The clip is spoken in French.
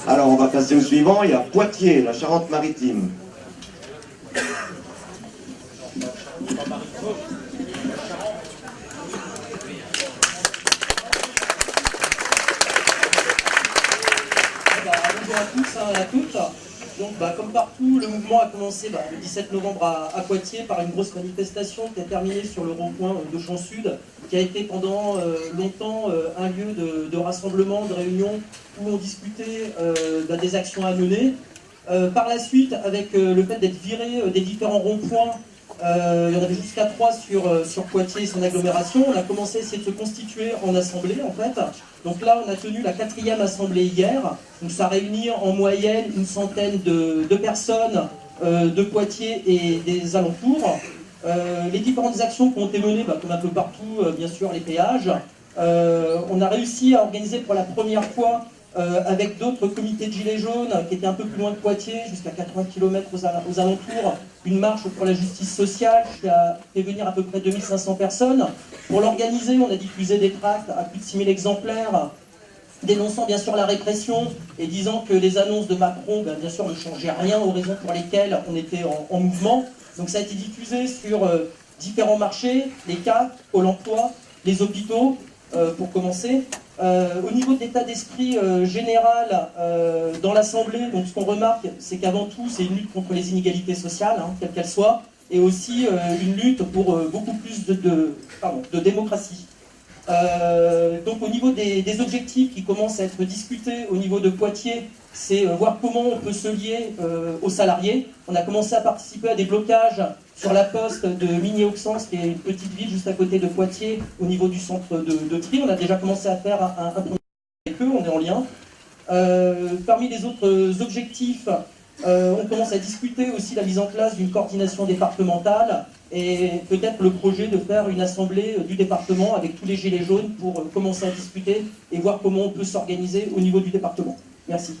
Alors, on va passer au suivant. Il y a Poitiers, la Charente-Maritime. Bonjour à tous, à toutes. Donc, comme partout, le mouvement a commencé le 17 novembre à Poitiers par une grosse manifestation qui a terminé sur le rond-point de Champ-Sud, qui a été pendant longtemps un lieu de rassemblement, de réunion, où on discutait des actions à mener. Par la suite, avec le fait d'être viré des différents ronds-points, il y en avait jusqu'à 3 sur Poitiers et son agglomération. On a commencé à essayer de se constituer en assemblée, en fait. Donc là, on a tenu la 4e assemblée hier. Donc ça réunit en moyenne une centaine de personnes de Poitiers et des alentours. Les différentes actions qui ont été menées, comme un peu partout, bien sûr, les péages. On a réussi à organiser pour la première fois avec d'autres comités de Gilets jaunes qui étaient un peu plus loin de Poitiers, jusqu'à 80 km aux alentours, une marche pour la justice sociale qui a fait venir à peu près 2500 personnes. Pour l'organiser, on a diffusé des tracts à plus de 6000 exemplaires, dénonçant bien sûr la répression et disant que les annonces de Macron, bien sûr, ne changeaient rien aux raisons pour lesquelles on était en mouvement. Donc ça a été diffusé sur différents marchés, les CAF, Pôle emploi, les hôpitaux, pour commencer. Au niveau de l'état d'esprit général dans l'Assemblée, donc ce qu'on remarque, c'est qu'avant tout, c'est une lutte contre les inégalités sociales, quelles qu'elles soient, et aussi une lutte pour beaucoup plus de démocratie. Donc au niveau des objectifs qui commencent à être discutés au niveau de Poitiers, c'est voir comment on peut se lier aux salariés. On a commencé à participer à des blocages sur la poste de Migné-Auxances, qui est une petite ville juste à côté de Poitiers, au niveau du centre de tri. On a déjà commencé à faire un premier avec eux, on est en lien. Parmi les autres objectifs, on commence à discuter aussi la mise en place d'une coordination départementale et peut-être le projet de faire une assemblée du département avec tous les gilets jaunes pour commencer à discuter et voir comment on peut s'organiser au niveau du département. Merci.